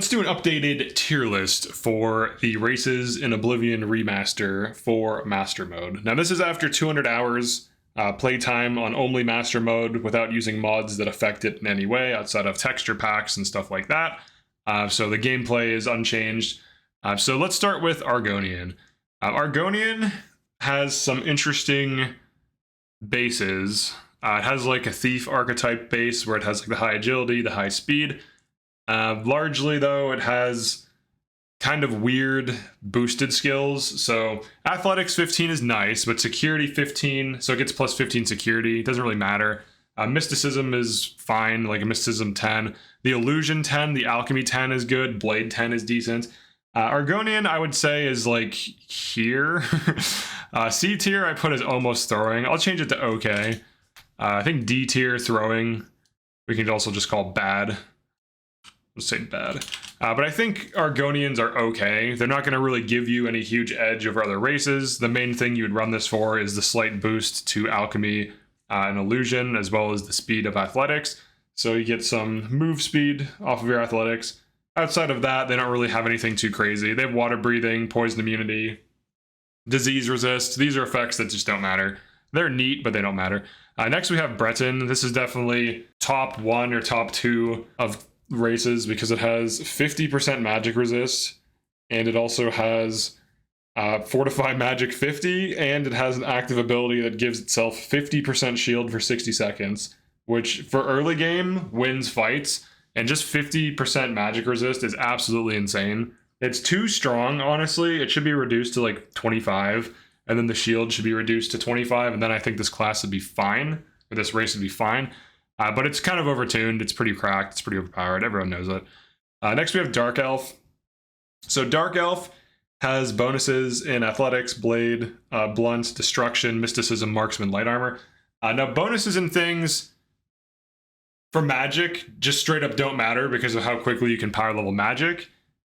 Let's do an updated tier list for the races in Oblivion Remaster for Master Mode. Now, this is after 200 hours playtime on only Master Mode without using mods that affect it in any way outside of texture packs and stuff like that. So the gameplay is unchanged. So let's start with Argonian. Argonian has some interesting bases. It has like a thief archetype base where it has like the high agility, the high speed. Largely though, it has kind of weird boosted skills. So athletics 15 is nice, but security 15, so it gets plus 15 security. It doesn't really matter. Mysticism is fine, like a mysticism 10. The illusion 10, the alchemy 10 is good. Blade 10 is decent. Argonian, I would say, is like here. C tier I put as almost throwing. I'll change it to okay. I think D tier throwing, we can also just call bad. Let's say bad. But I think Argonians are okay. They're not going to really give you any huge edge over other races. The main thing you would run this for is the slight boost to alchemy and illusion, as well as the speed of athletics. So you get some move speed off of your athletics. Outside of that, they don't really have anything too crazy. They have water breathing, poison immunity, disease resist. These are effects that just don't matter. They're neat, but they don't matter. Next we have Breton. This is definitely top 1 or top 2 of races because it has 50% magic resist, and it also has fortify magic 50, and it has an active ability that gives itself 50% shield for 60 seconds, which for early game wins fights, and just 50% magic resist is absolutely insane. It's too strong, honestly. It should be reduced to like 25, and then the shield should be reduced to 25, and then I think this class would be fine, or this race would be fine. But it's kind of overtuned. It's pretty cracked. It's pretty overpowered. Everyone knows it. Next, we have Dark Elf. So Dark Elf has bonuses in Athletics, Blade, Blunt, Destruction, Mysticism, Marksman, Light Armor. Now, bonuses and things for magic just straight up don't matter because of how quickly you can power level magic.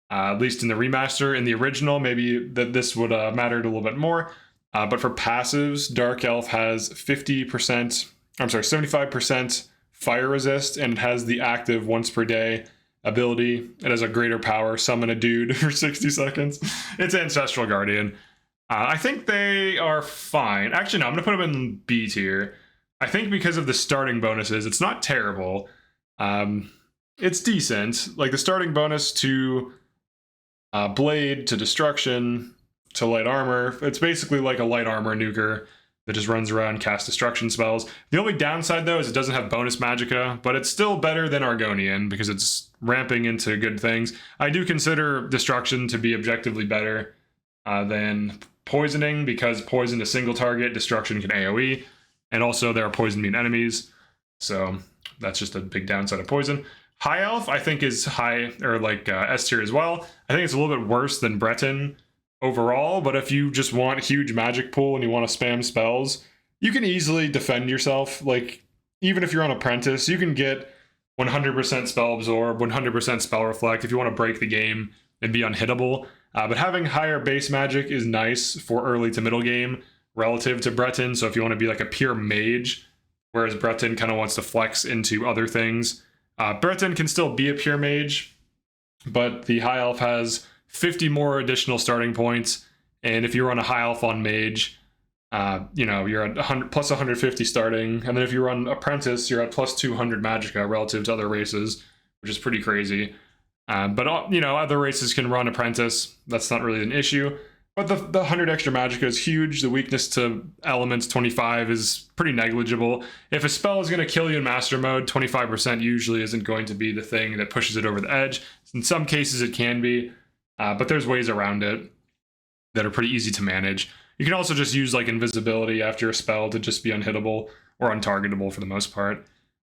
At least in the remaster. In the original, maybe that this would matter a little bit more. But for passives, Dark Elf has 75% fire resist, and it has the active once per day ability. It has a greater power, summon a dude for 60 seconds. It's Ancestral Guardian. I think they are fine. Actually, no, I'm going to put them in B tier. I think because of the starting bonuses, it's not terrible. It's decent. Like the starting bonus to Blade, to Destruction, to Light Armor. It's basically like a Light Armor nuker that just runs around, casts destruction spells. The only downside, though, is it doesn't have bonus magicka, but it's still better than Argonian because it's ramping into good things. I do consider destruction to be objectively better than poisoning because poison is single target, destruction can AoE, and also there are poison immune enemies, so that's just a big downside of poison. High Elf, I think, is high, or like S tier as well. I think it's a little bit worse than Breton overall, but if you just want huge magic pool and you want to spam spells, you can easily defend yourself. Like, even if you're on Apprentice, you can get 100% spell absorb, 100% spell reflect if you want to break the game and be unhittable. But having higher base magic is nice for early to middle game relative to Breton. So if you want to be like a pure mage, whereas Breton kind of wants to flex into other things, Breton can still be a pure mage, but the High Elf has 50 more additional starting points, and if you run a High Elf on Mage, you're at 100, plus 150 starting, and then if you run Apprentice, you're at plus 200 magicka relative to other races, which is pretty crazy. But other races can run Apprentice. That's not really an issue. But the 100 extra magicka is huge. The weakness to elements 25 is pretty negligible. If a spell is going to kill you in Master Mode, 25% usually isn't going to be the thing that pushes it over the edge. In some cases it can be. But there's ways around it that are pretty easy to manage. You can also just use like invisibility after a spell to just be unhittable or untargetable for the most part.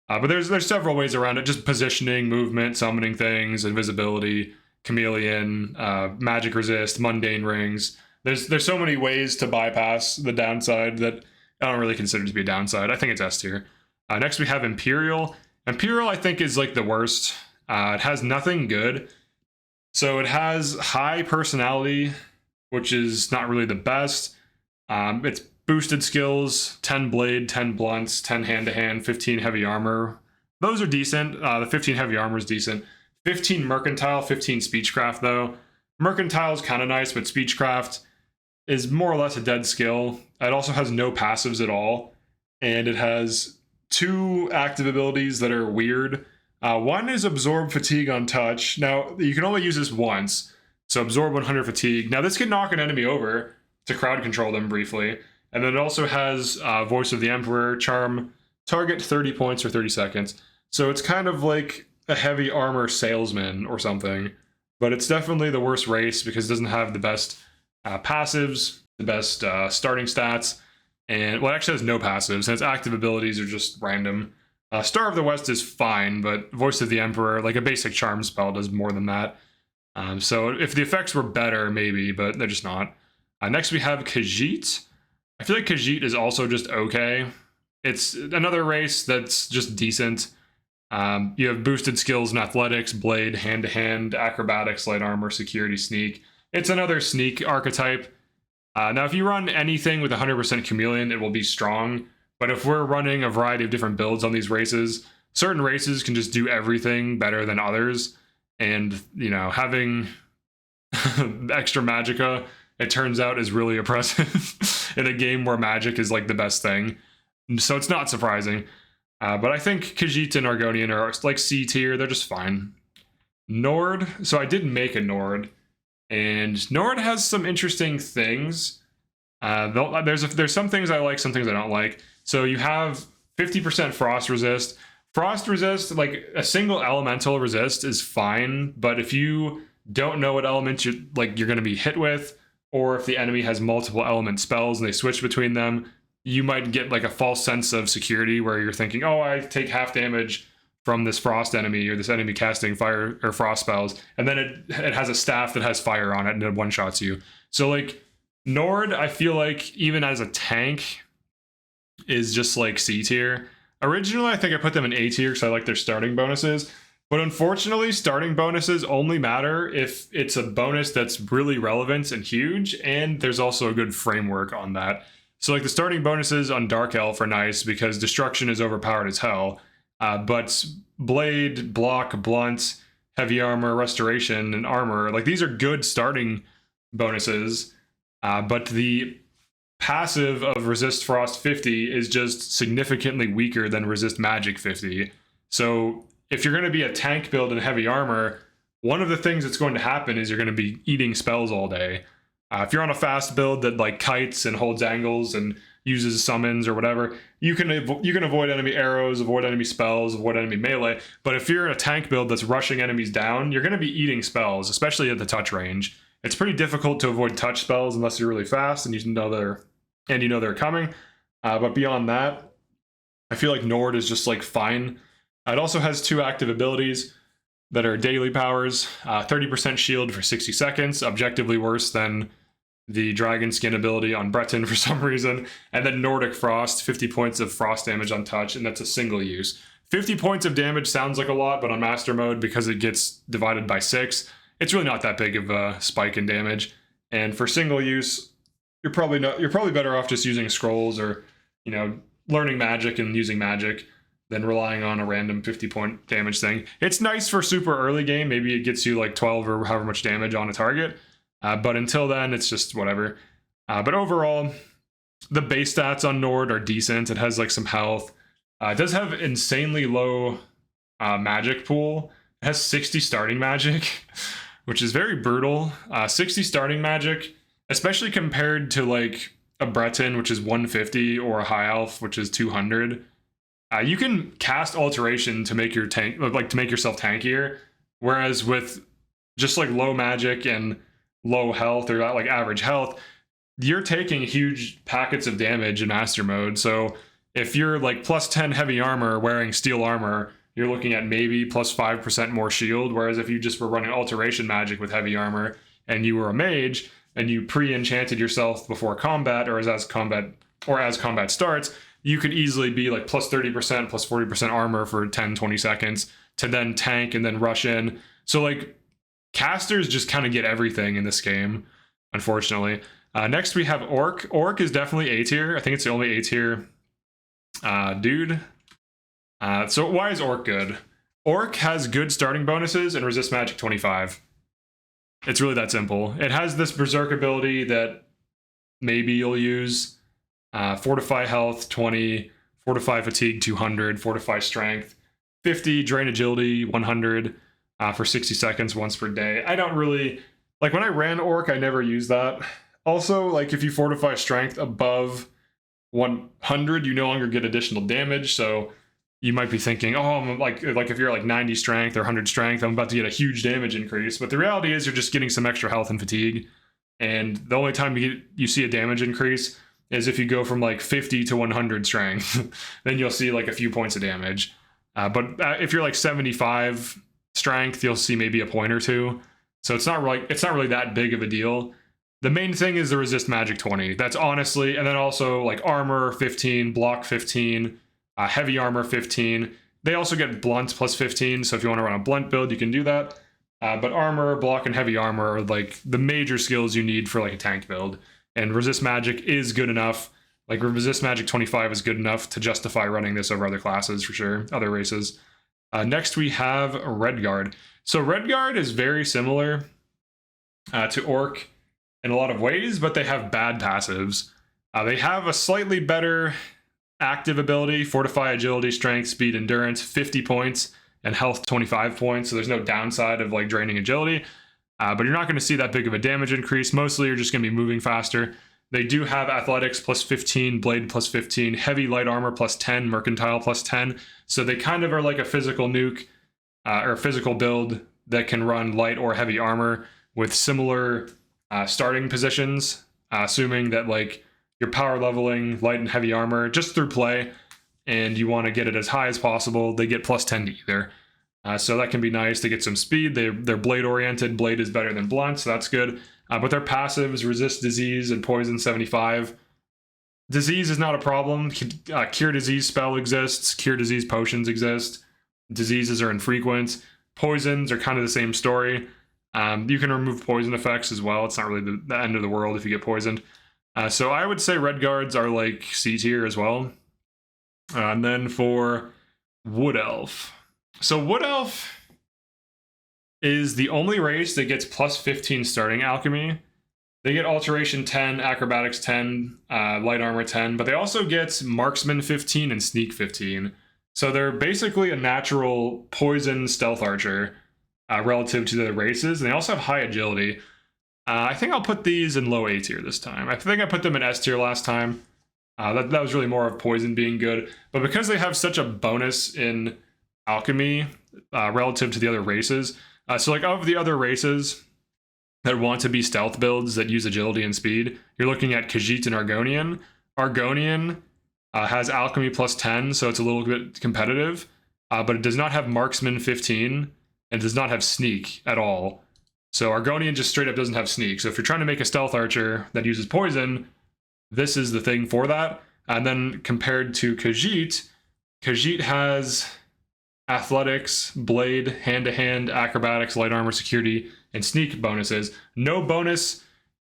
But there's several ways around it. Just positioning, movement, summoning things, invisibility, chameleon, magic resist, mundane rings. There's so many ways to bypass the downside that I don't really consider to be a downside. I think it's S tier. Next we have Imperial. Imperial I think is like the worst. It has nothing good. So it has high personality, which is not really the best. It's boosted skills, 10 blade, 10 blunts, 10 hand-to-hand, 15 heavy armor. Those are decent. The 15 heavy armor is decent. 15 Mercantile, 15 Speechcraft though. Mercantile is kind of nice, but Speechcraft is more or less a dead skill. It also has no passives at all, and it has 2 active abilities that are weird. One is Absorb Fatigue on touch. Now, you can only use this once, so Absorb 100 Fatigue. Now, this can knock an enemy over to crowd control them briefly. And then it also has Voice of the Emperor, Charm, target 30 points for 30 seconds. So it's kind of like a heavy armor salesman or something. But it's definitely the worst race because it doesn't have the best passives, the best starting stats. And, well, it actually has no passives, and its active abilities are just random. Star of the West is fine, but Voice of the Emperor, like a basic charm spell, does more than that. So if the effects were better, maybe, but they're just not. Next we have Khajiit. I feel like Khajiit is also just okay. It's another race that's just decent. You have boosted skills in athletics, blade, hand-to-hand, acrobatics, light armor, security, sneak. It's another sneak archetype. Now, if you run anything with 100% chameleon, it will be strong. But if we're running a variety of different builds on these races, certain races can just do everything better than others. And, you know, having extra magicka, it turns out, is really oppressive in a game where magic is like the best thing. So it's not surprising. But I think Khajiit and Argonian are like C tier. They're just fine. Nord. So I did make a Nord. And Nord has some interesting things. There's some things I like, some things I don't like. So you have 50% frost resist. Frost resist, like a single elemental resist, is fine, but if you don't know what element you're going to be hit with, or if the enemy has multiple element spells and they switch between them, you might get like a false sense of security where you're thinking, oh, I take half damage from this frost enemy or this enemy casting fire or frost spells, and then it has a staff that has fire on it and it one-shots you. So like Nord, I feel like even as a tank, is just like C tier. Originally, I think I put them in A tier because I like their starting bonuses. But unfortunately, starting bonuses only matter if it's a bonus that's really relevant and huge, and there's also a good framework on that. So like the starting bonuses on Dark Elf are nice because destruction is overpowered as hell. But blade, block, blunt, heavy armor, restoration, and armor, like these are good starting bonuses. But the passive of resist frost 50 is just significantly weaker than resist magic 50. So if you're going to be a tank build in heavy armor, one of the things that's going to happen is you're going to be eating spells all day. If you're on a fast build that like kites and holds angles and uses summons or whatever, you can avoid enemy arrows, avoid enemy spells, avoid enemy melee. But if you're in a tank build that's rushing enemies down, you're going to be eating spells, especially at the touch range. It's pretty difficult to avoid touch spells unless you're really fast and you know they're coming. But beyond that, I feel like Nord is just like fine. It also has 2 active abilities that are daily powers. 30% shield for 60 seconds, objectively worse than the Dragon Skin ability on Breton for some reason. And then Nordic Frost, 50 points of frost damage on touch, and that's a single use. 50 points of damage sounds like a lot, but on Master Mode, because it gets divided by 6, it's really not that big of a spike in damage. And for single use, you're probably better off just using scrolls or, you know, learning magic and using magic than relying on a random 50-point damage thing. It's nice for super early game. Maybe it gets you like 12 or however much damage on a target. But until then, it's just whatever. But overall, the base stats on Nord are decent. It has like some health. It does have insanely low magic pool. It has 60 starting magic, which is very brutal. 60 starting magic, especially compared to like a Breton, which is 150, or a High Elf, which is 200. You can cast Alteration to make your tank, like to make yourself tankier. Whereas with just like low magic and low health or like average health, you're taking huge packets of damage in Master Mode. So if you're like plus 10 heavy armor wearing steel armor, you're looking at maybe plus 5% more shield. Whereas if you just were running Alteration magic with heavy armor and you were a mage and you pre-enchanted yourself before combat or as combat starts, you could easily be like plus 30%, plus 40% armor for 10, 20 seconds to then tank and then rush in. So like casters just kind of get everything in this game, unfortunately. Next we have Orc. Orc is definitely A tier. I think it's the only A tier dude. So why is Orc good? Orc has good starting bonuses and resist magic 25. It's really that simple. It has this berserk ability that maybe you'll use. Fortify health 20, fortify fatigue 200, fortify strength 50, drain agility 100 for 60 seconds once per day. I don't really like when I ran Orc, I never used that. Also, like if you fortify strength above 100, you no longer get additional damage. So you might be thinking, oh, I'm like if you're like 90 strength or 100 strength, I'm about to get a huge damage increase. But the reality is you're just getting some extra health and fatigue. And the only time you see a damage increase is if you go from like 50 to 100 strength. Then you'll see like a few points of damage. But if you're like 75 strength, you'll see maybe a point or two. So it's not really that big of a deal. The main thing is the resist magic 20. That's honestly, and then also like armor 15, block 15, heavy armor 15. They also get blunt plus 15, so if you want to run a blunt build, you can do that. But armor, block, and heavy armor are like the major skills you need for like a tank build. And resist magic is good enough. Like resist magic 25 is good enough to justify running this over other classes for sure, other races. Next we have Redguard. So Redguard is very similar to Orc in a lot of ways, but they have bad passives. They have a slightly better active ability, fortify agility, strength, speed, endurance, 50 points, and health 25 points. So there's no downside of like draining agility, but you're not going to see that big of a damage increase. Mostly you're just going to be moving faster. They do have athletics plus 15, blade plus 15, heavy light armor plus 10, mercantile plus 10. So they kind of are like a physical nuke or a physical build that can run light or heavy armor with similar starting positions, assuming that like you're power leveling light and heavy armor just through play, and you want to get it as high as possible. They get plus 10 to either. So that can be nice to get some speed. They're blade oriented. Blade is better than blunt, so that's good. But their passives resist disease and poison 75. Disease is not a problem. Cure disease spell exists. Cure disease potions exist. Diseases are infrequent. Poisons are kind of the same story. You can remove poison effects as well. It's not really the end of the world if you get poisoned. So I would say Redguards are like C tier as well. And then for Wood Elf. So Wood Elf is the only race that gets plus 15 starting alchemy. They get alteration 10, acrobatics 10, light armor 10, but they also get marksman 15 and sneak 15. So they're basically a natural poison stealth archer relative to the other races. And they also have high agility. I think I'll put these in low A tier this time. I think I put them in S tier last time. That was really more of poison being good. But because they have such a bonus in alchemy relative to the other races, so like of the other races that want to be stealth builds that use agility and speed, you're looking at Khajiit and Argonian. Argonian has alchemy plus 10, so it's a little bit competitive, but it does not have marksman 15 and does not have sneak at all. So Argonian just straight up doesn't have sneak. So if you're trying to make a stealth archer that uses poison, this is the thing for that. And then compared to Khajiit, Khajiit has athletics, blade, hand-to-hand, acrobatics, light armor, security, and sneak bonuses. No bonus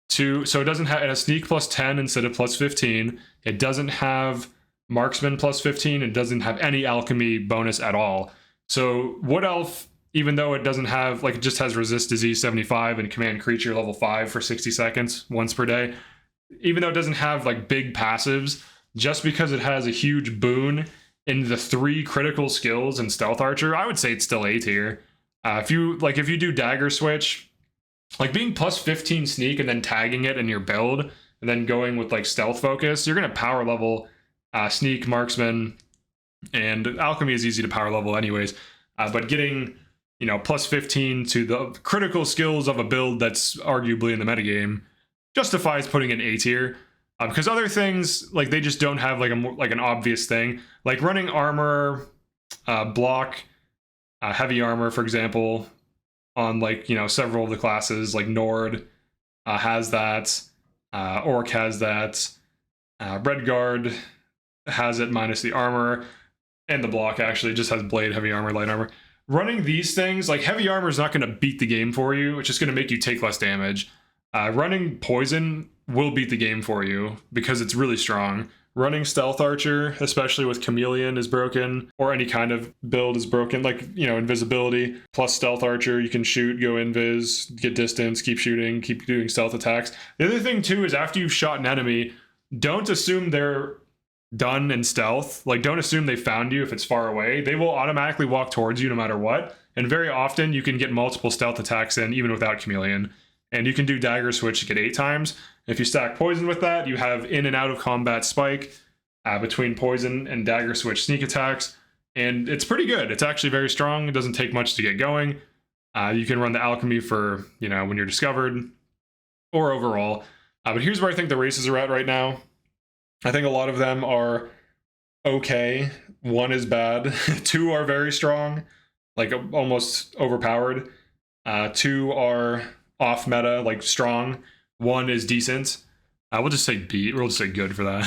to, so it doesn't have, it has sneak plus 10 instead of plus 15. It doesn't have marksman plus 15. It doesn't have any alchemy bonus at all. So Wood Elf, even though it doesn't have, like, it just has resist disease 75 and command creature level 5 for 60 seconds once per day, even though it doesn't have like big passives, just because it has a huge boon in the 3 critical skills in stealth archer, I would say it's still A tier. If you do dagger switch, like being plus 15 sneak and then tagging it in your build and then going with like stealth focus, you're gonna power level sneak, marksman, and alchemy is easy to power level anyways. But getting, you know, plus 15 to the critical skills of a build that's arguably in the metagame justifies putting in A tier. Because other things, like, they just don't have like an obvious thing, like running armor, block, heavy armor, for example, on, like, you know, several of the classes. Like Nord has that, Orc has that, Redguard has it minus the armor, and the block actually just has blade, heavy armor, light armor. Running these things, like heavy armor is not going to beat the game for you. It's just going to make you take less damage. Running poison will beat the game for you because it's really strong. running Stealth Archer, especially with Chameleon, is broken, or any kind of build is broken. Like, you know, invisibility plus Stealth Archer, you can shoot, go invis, get distance, keep shooting, keep doing stealth attacks. The other thing too is after you've shot an enemy, don't assume they're done in stealth. Like, don't assume they found you if it's far away. They will automatically walk towards you no matter what. And very often you can get multiple stealth attacks in even without Chameleon. And you can do dagger switch to get 8 times. If you stack poison with that, you have in and out of combat spike between poison and dagger switch sneak attacks. And it's pretty good. It's actually very strong. It doesn't take much to get going. You can run the alchemy for, you know, when you're discovered or overall. But here's where I think the races are at right now. I think a lot of them are okay. 1 is bad. 2 are very strong, like almost overpowered. 2 are off meta, like strong. 1 is decent. We'll just say B. We'll just say good for that.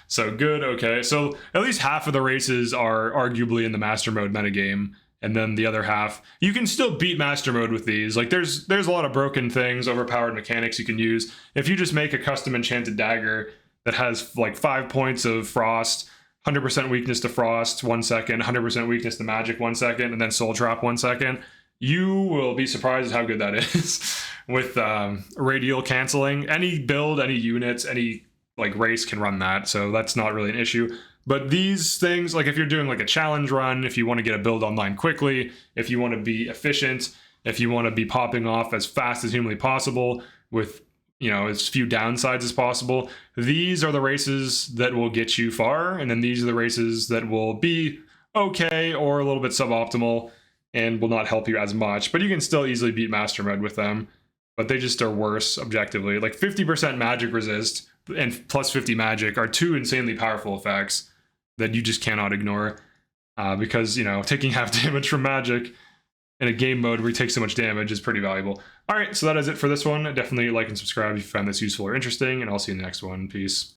So good, okay. So at least half of the races are arguably in the master mode metagame, and then the other half, you can still beat master mode with these. Like there's a lot of broken things, overpowered mechanics you can use. If you just make a custom enchanted dagger that has like 5 points of frost, 100% weakness to frost 1 second, 100% weakness to magic 1 second, and then soul trap 1 second, you will be surprised at how good that is. With radial canceling, any build, any units, any like race can run that, so that's not really an issue. But these things, like if you're doing like a challenge run, if you want to get a build online quickly, if you want to be efficient, if you want to be popping off as fast as humanly possible with, you know, as few downsides as possible, these are the races that will get you far, and then these are the races that will be okay or a little bit suboptimal and will not help you as much, but you can still easily beat master mode with them. But they just are worse objectively. Like 50% magic resist and plus 50 magic are 2 insanely powerful effects that you just cannot ignore, because, you know, taking half damage from magic in a game mode where you take so much damage is pretty valuable. All right, so that is it for this one. Definitely like and subscribe if you found this useful or interesting, and I'll see you in the next one. Peace.